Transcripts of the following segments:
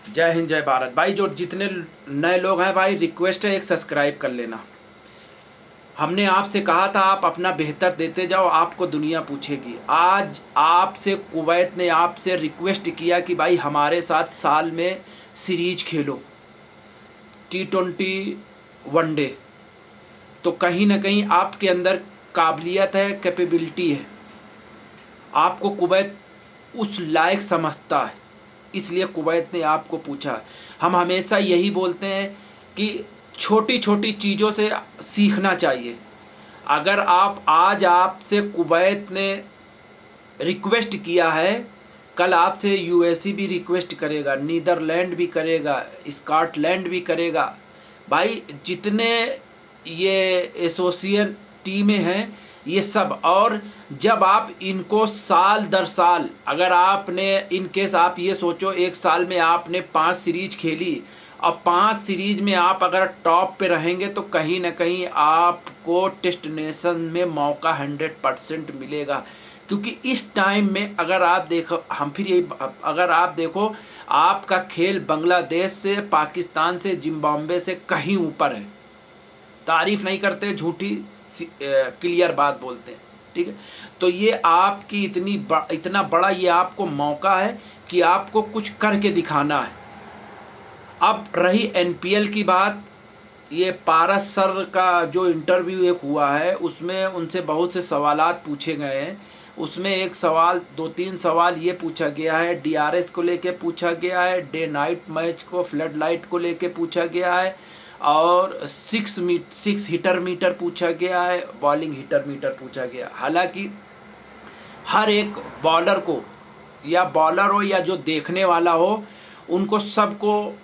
जय हिंद जय भारत। भाई जो जितने नए लोग हैं भाई, रिक्वेस्ट है एक सब्सक्राइब कर लेना। हमने आपसे कहा था आप अपना बेहतर देते जाओ, आपको दुनिया पूछेगी। आज आपसे कुवैत ने आपसे रिक्वेस्ट किया कि भाई हमारे साथ साल में सीरीज खेलो, T20 वनडे। तो कहीं ना कहीं आपके अंदर काबिलियत है, कैपेबिलिटी है, आपको कुवैत उस लायक समझता है, इसलिए कुवैत ने आपको पूछा। हम हमेशा यही बोलते हैं कि छोटी छोटी चीज़ों से सीखना चाहिए। अगर आप आज आपसे कुवैत ने रिक्वेस्ट किया है, कल आपसे यूएसए भी रिक्वेस्ट करेगा, नीदरलैंड भी करेगा, स्कॉटलैंड भी करेगा। भाई जितने ये एसोसिएट टीमें हैं ये सब, और जब आप इनको साल दर साल, अगर आपने इन केस आप ये सोचो एक साल में आपने 5 सीरीज खेली और 5 सीरीज में आप अगर टॉप पे रहेंगे तो कहीं ना कहीं आपको डेस्टिनेशन में मौका 100% मिलेगा। क्योंकि इस टाइम में अगर आप देखो, हम फिर यही, अगर आप देखो आपका खेल बांग्लादेश से, पाकिस्तान से, जिम्बाब्वे से कहीं ऊपर है। तारीफ नहीं करते, झूठी क्लियर बात बोलते हैं, ठीक है। तो ये आपकी इतना बड़ा ये आपको मौका है कि आपको कुछ करके दिखाना है। अब रही एनपीएल की बात, ये पारस सर का जो इंटरव्यू एक हुआ है उसमें उनसे बहुत से सवालात पूछे गए हैं। उसमें एक सवाल, 2-3 सवाल ये पूछा गया है, डीआरएस को लेके पूछा गया है, डे नाइट मैच को, फ्लड लाइट को लेके पूछा गया है, और 6 हिटर मीटर पूछा गया है, बॉलिंग हिटर मीटर पूछा गया। हालांकि हर एक बॉलर को, या बॉलर हो या जो देखने वाला हो, उनको सबको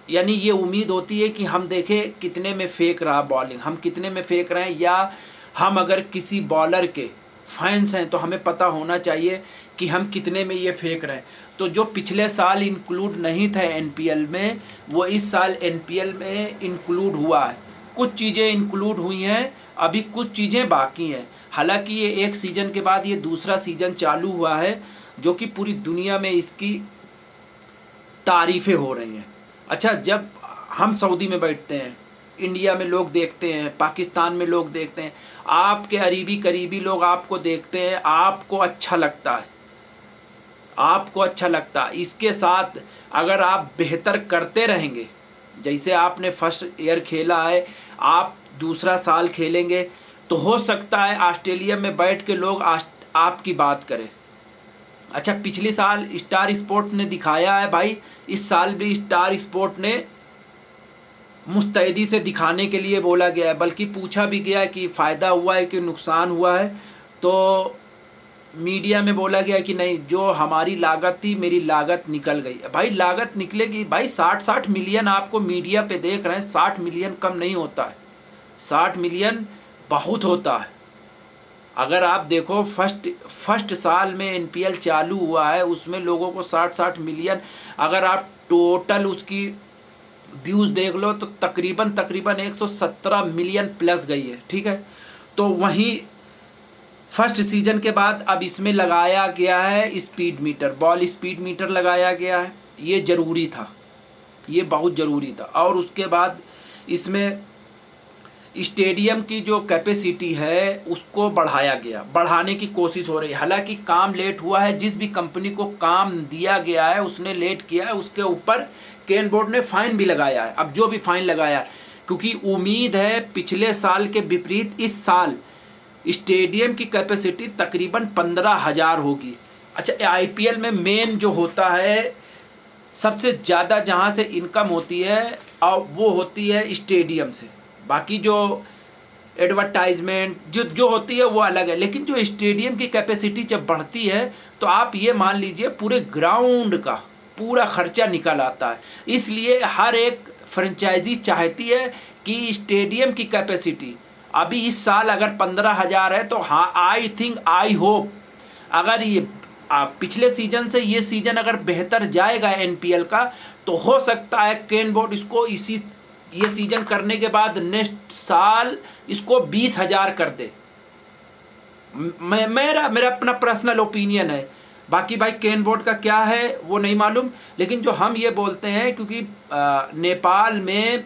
यानी ये उम्मीद होती है कि हम देखें कितने में फेंक रहा बॉलिंग, हम कितने में फेंक रहे हैं, या हम अगर किसी बॉलर के फैंस हैं तो हमें पता होना चाहिए कि हम कितने में ये फेंक रहे हैं। तो जो पिछले साल इंक्लूड नहीं था एनपीएल में, वो इस साल एनपीएल में इंक्लूड हुआ है। कुछ चीज़ें इंक्लूड हुई हैं, अभी कुछ चीज़ें बाकी हैं। हालांकि ये एक सीज़न के बाद ये दूसरा सीज़न चालू हुआ है, जो कि पूरी दुनिया में इसकी तारीफ़ें हो रही हैं। अच्छा, जब हम सऊदी में बैठते हैं, इंडिया में लोग देखते हैं, पाकिस्तान में लोग देखते हैं, आपके करीबी लोग आपको देखते हैं, आपको अच्छा लगता है, आपको अच्छा लगता है। इसके साथ अगर आप बेहतर करते रहेंगे, जैसे आपने फर्स्ट ईयर खेला है, आप दूसरा साल खेलेंगे, तो हो सकता है ऑस्ट्रेलिया में बैठ के लोग आपकी बात करें। अच्छा, पिछले साल स्टार स्पोर्ट ने दिखाया है भाई, इस साल भी स्टार स्पोर्ट ने मुस्तैदी से दिखाने के लिए बोला गया है, बल्कि पूछा भी गया है कि फ़ायदा हुआ है कि नुकसान हुआ है। तो मीडिया में बोला गया कि नहीं, जो हमारी लागत थी, मेरी लागत निकल गई। भाई लागत निकलेगी भाई, 60 मिलियन आपको मीडिया पे देख रहे हैं, 60 मिलियन कम नहीं होता है, 60 मिलियन बहुत होता है। अगर आप देखो फर्स्ट साल में एनपीएल चालू हुआ है, उसमें लोगों को 60 मिलियन, अगर आप टोटल उसकी व्यूज़ देख लो तो तकरीबन 117 मिलियन प्लस गई है, ठीक है। तो वहीं फर्स्ट सीजन के बाद अब इसमें लगाया गया है speed metre, ball speed metre लगाया गया है। ये ज़रूरी था, ये बहुत ज़रूरी था। और उसके बाद इसमें स्टेडियम की जो कैपेसिटी है उसको बढ़ाया गया, बढ़ाने की कोशिश हो रही है। हालांकि काम लेट हुआ है, जिस भी कंपनी को काम दिया गया है उसने लेट किया है, उसके ऊपर केन बोर्ड ने फाइन भी लगाया है। अब जो भी फाइन लगाया है, क्योंकि उम्मीद है पिछले साल के विपरीत इस साल स्टेडियम की कैपेसिटी तकरीबन 15,000 होगी। अच्छा, आईपीएल में मेन जो होता है, सबसे ज़्यादा जहाँ से इनकम होती है और वो होती है स्टेडियम से। बाकी जो एडवर्टाइजमेंट जो होती है वो अलग है, लेकिन जो स्टेडियम की कैपेसिटी जब बढ़ती है तो आप ये मान लीजिए पूरे ग्राउंड का पूरा खर्चा निकल आता है। इसलिए हर एक फ्रेंचाइजी चाहती है कि स्टेडियम की कैपेसिटी अभी इस साल अगर 15,000 है, तो हाँ, आई होप अगर ये पिछले सीजन से ये सीजन अगर बेहतर जाएगा एनपीएल का, तो हो सकता है केन बोर्ड इसको ये सीजन करने के बाद नेक्स्ट साल इसको 20,000 कर दे। मेरा अपना पर्सनल ओपिनियन है, बाकी भाई केन बोर्ड का क्या है वो नहीं मालूम, लेकिन जो हम ये बोलते हैं क्योंकि नेपाल में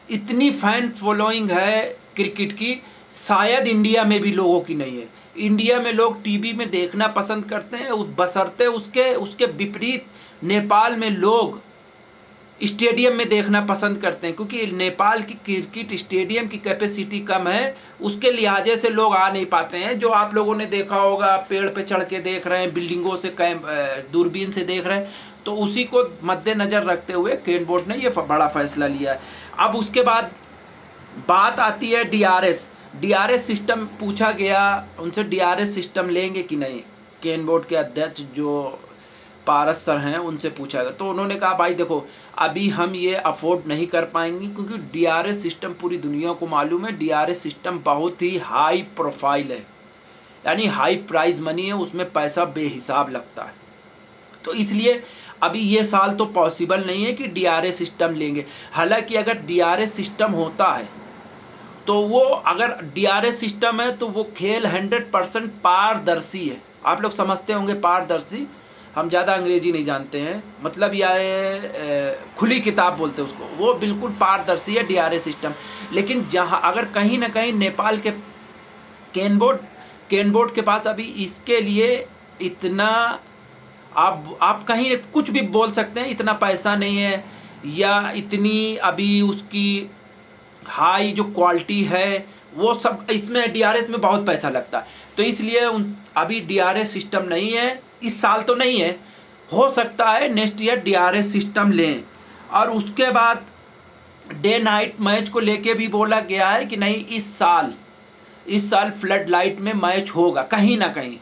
इतनी फैन फॉलोइंग है क्रिकेट की, शायद इंडिया में भी लोगों की नहीं है। इंडिया में लोग टीवी में देखना पसंद करते हैं, बशर्ते उसके विपरीत नेपाल में लोग स्टेडियम में देखना पसंद करते हैं, क्योंकि नेपाल की क्रिकेट स्टेडियम की कैपेसिटी कम है, उसके लिहाजे से लोग आ नहीं पाते हैं। जो आप लोगों ने देखा होगा, पेड़ पे चढ़ के देख रहे हैं, बिल्डिंगों से दूरबीन से देख रहे हैं, तो उसी को मद्देनज़र रखते हुए केन बोर्ड ने ये बड़ा फैसला लिया है। अब उसके बाद बात आती है डीआरएस सिस्टम पूछा गया उनसे, डीआरएस सिस्टम लेंगे कि नहीं। केन बोर्ड के अध्यक्ष जो पारस सर हैं उनसे पूछा गया, तो उन्होंने कहा भाई देखो अभी हम ये अफोर्ड नहीं कर पाएंगे, क्योंकि डीआरएस सिस्टम पूरी दुनिया को मालूम है, डीआरएस सिस्टम बहुत ही हाई प्रोफाइल है, यानी हाई प्राइस मनी है, उसमें पैसा बेहिसाब लगता है। तो इसलिए अभी ये साल तो पॉसिबल नहीं है कि डीआरएस सिस्टम लेंगे। हालांकि अगर डीआरएस सिस्टम होता है तो वो, अगर डीआरएस सिस्टम है तो वो खेल 100% पारदर्शी है। आप लोग समझते होंगे पारदर्शी, हम ज़्यादा अंग्रेजी नहीं जानते हैं, मतलब यार खुली किताब बोलते हैं उसको, वो बिल्कुल पारदर्शी है डीआरएस सिस्टम। लेकिन जहाँ अगर कहीं ना कहीं नेपाल के केन बोर्ड के पास अभी इसके लिए इतना, आप कहीं कुछ भी बोल सकते हैं, इतना पैसा नहीं है, या इतनी अभी उसकी हाई जो क्वालिटी है वो सब, इसमें डीआरएस में बहुत पैसा लगता है, तो इसलिए अभी डीआरएस सिस्टम नहीं है, इस साल तो नहीं है, हो सकता है नेक्स्ट ईयर डीआरएस सिस्टम लें। और उसके बाद डे नाइट मैच को लेके भी बोला गया है कि नहीं, इस साल फ्लड लाइट में मैच होगा कहीं ना कहीं।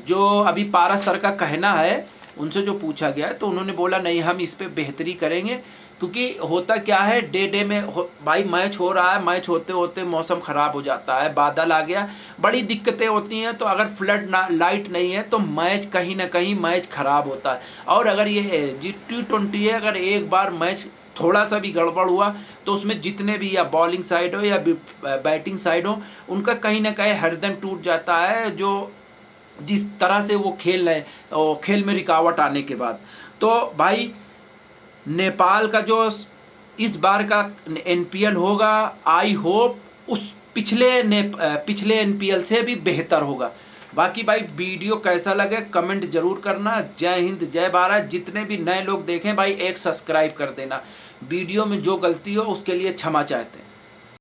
जो अभी पारस सर का कहना है, उनसे जो पूछा गया है तो उन्होंने बोला नहीं, हम इस पे बेहतरी करेंगे, क्योंकि होता क्या है डे में भाई मैच हो रहा है, मैच होते होते मौसम ख़राब हो जाता है, बादल आ गया, बड़ी दिक्कतें होती हैं, तो अगर फ्लड लाइट नहीं है तो मैच कहीं ना कहीं मैच ख़राब होता है। और अगर ये T20 है, अगर एक बार मैच थोड़ा सा भी गड़बड़ हुआ तो उसमें जितने भी, या बॉलिंग साइड हो या बैटिंग साइड हो, उनका कहीं ना कहीं हरदम टूट जाता है, जो जिस तरह से वो खेल रहे हैं, खेल में रुकावट आने के बाद। तो भाई नेपाल का जो इस बार का एनपीएल होगा, आई होप उस पिछले एनपीएल से भी बेहतर होगा। बाकी भाई वीडियो कैसा लगे कमेंट जरूर करना। जय हिंद जय भारत। जितने भी नए लोग देखें भाई एक सब्सक्राइब कर देना। वीडियो में जो गलती हो उसके लिए क्षमा चाहते हैं।